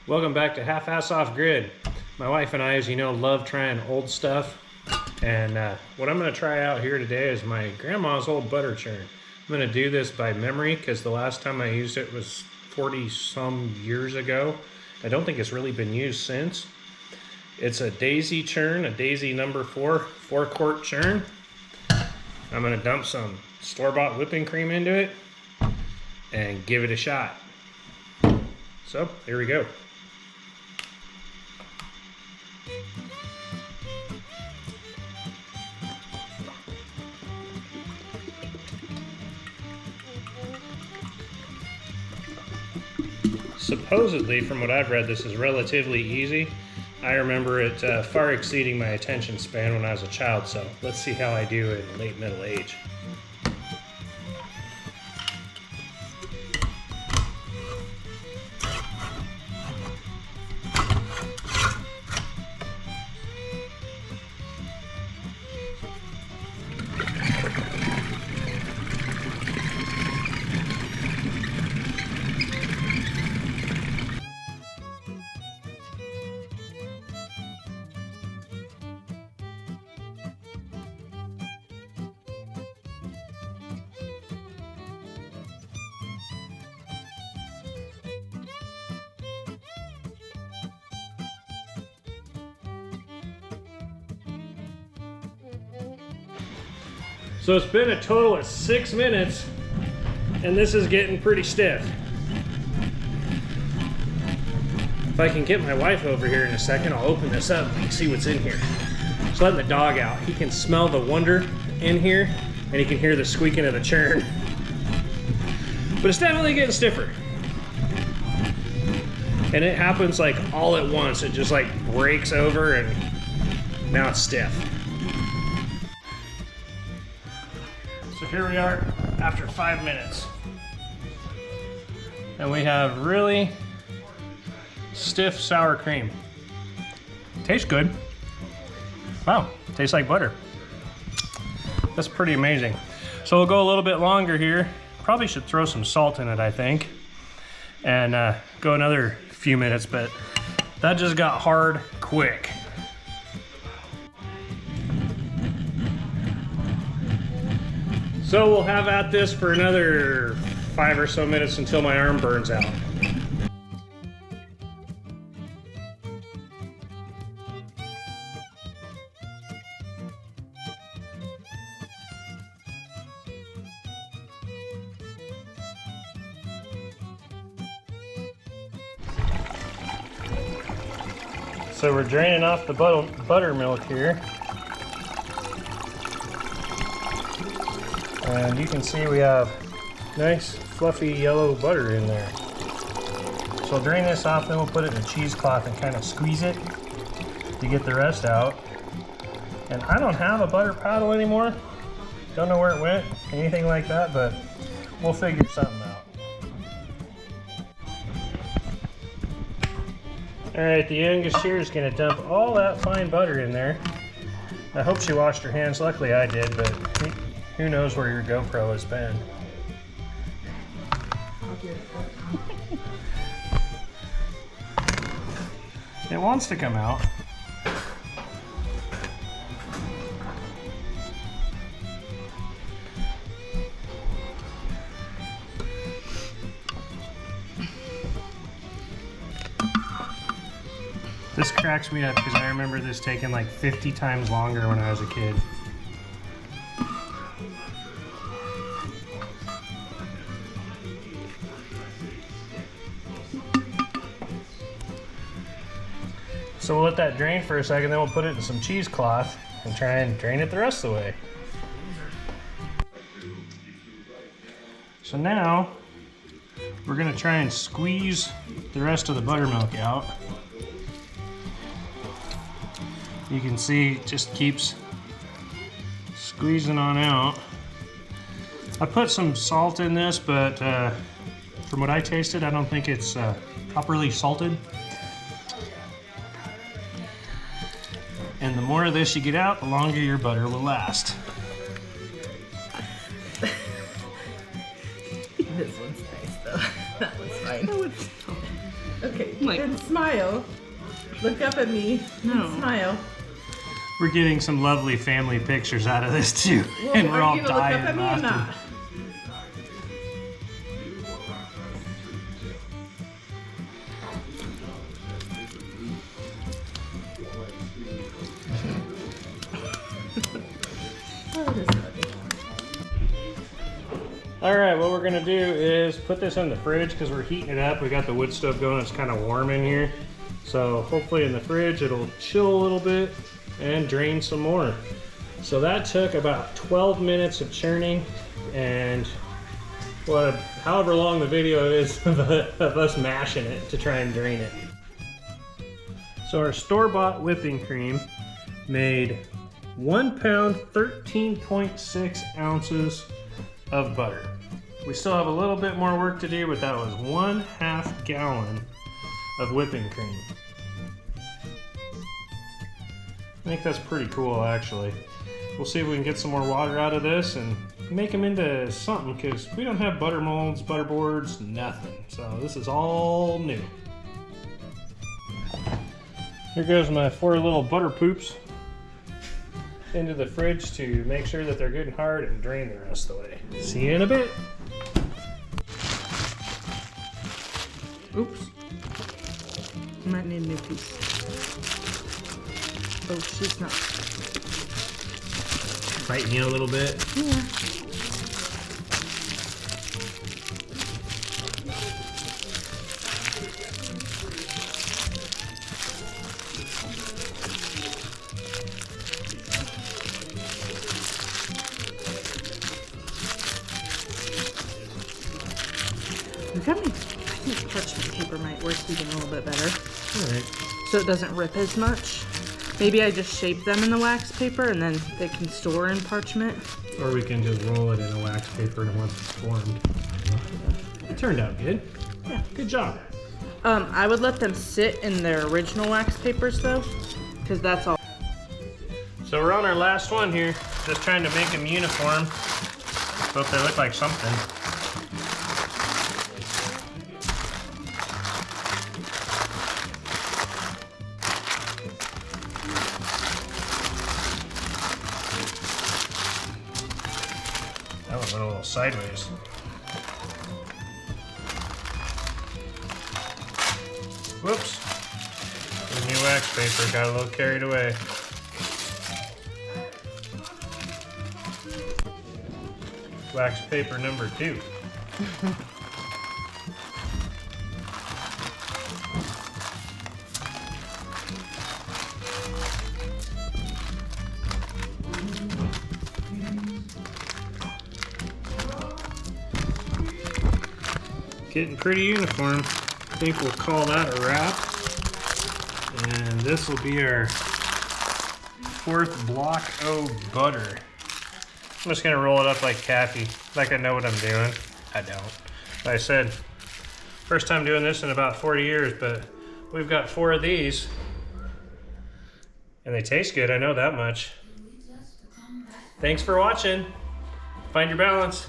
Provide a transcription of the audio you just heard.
Welcome back to Half-Ass Off Grid. My wife and I, as you know, love trying old stuff. And what I'm going to try out here today is my grandma's old butter churn. I'm going to do this by memory because the last time I used it was 40 some years ago. I don't think it's really been used since. It's a daisy churn, a daisy number 4-quart churn. I'm going to dump some store-bought whipping cream into it and give it a shot. So here we go. Supposedly, from what I've read, this is relatively easy. I remember it far exceeding my attention span when I was a child, so let's see how I do in late middle age. So it's been a total of 6 minutes, and this is getting pretty stiff. If I can get my wife over here in a second, I'll open this up and see what's in here. Just letting the dog out. He can smell the wonder in here, and he can hear the squeaking of the churn. But it's definitely getting stiffer. And it happens like all at once. It just like breaks over, and now it's stiff. So here we are after 5 minutes. And we have really stiff sour cream. Tastes good. Wow, tastes like butter. That's pretty amazing. So we'll go a little bit longer here. Probably should throw some salt in it, I think. And go another few minutes, but that just got hard quick. So we'll have at this for another 5 or so minutes until my arm burns out. So we're draining off the buttermilk here. And you can see we have nice fluffy yellow butter in there. So I'll drain this off, then we'll put it in a cheesecloth and kind of squeeze it to get the rest out. And I don't have a butter paddle anymore. Don't know where it went, anything like that, but we'll figure something out. Alright, the youngest here is going to dump all that fine butter in there. I hope she washed her hands. Luckily I did, but who knows where your GoPro has been. It wants to come out. This cracks me up because I remember this taking like 50 times longer when I was a kid. So we'll let that drain for a second, then we'll put it in some cheesecloth and try and drain it the rest of the way. So now we're gonna try and squeeze the rest of the buttermilk out. You can see it just keeps squeezing on out. I put some salt in this, but from what I tasted, I don't think it's properly salted. And the more of this you get out, the longer your butter will last. This one's nice though. That was fine. No, it's Okay, Like- then smile. Look up at me. No. And smile. We're getting some lovely family pictures out of this too, Well, and we're are all you gonna look dying up at me or laughing. not? Oh, this is funny. All right, what we're gonna do is put this in the fridge because we're heating it up. We got the wood stove going, it's kind of warm in here. So hopefully in the fridge, it'll chill a little bit and drain some more. So that took about 12 minutes of churning and however long the video is of us mashing it to try and drain it. So our store-bought whipping cream made 1 pound, 13.6 ounces of butter. We still have a little bit more work to do, but that was 1/2 gallon of whipping cream. I think that's pretty cool, actually. We'll see if we can get some more water out of this and make them into something, because we don't have butter molds, butter boards, nothing. So this is all new. Here goes my 4 little butter poops into the fridge to make sure that they're good and hard and drain the rest of the way. See you in a bit. Oops. Might need a new piece. Oh, she's not. Biting you a little bit. Yeah. I think parchment paper might work even a little bit better, All right. so it doesn't rip as much. Maybe I just shape them in the wax paper and then they can store in parchment. Or we can just roll it in a wax paper and once it's formed. It turned out good. Yeah. Good job. I would let them sit in their original wax papers though, because that's all. So we're on our last one here. Just trying to make them uniform. Hope they look like something. That one went a little sideways. Whoops. The new wax paper got a little carried away. Wax paper number 2. Getting pretty uniform. I think we'll call that a wrap. And this will be our 4th block of butter. I'm just gonna roll it up like Kathy, like I know what I'm doing. I don't. Like I said, first time doing this in about 40 years, but we've got 4 of these. And they taste good, I know that much. Thanks for watching. Find your balance.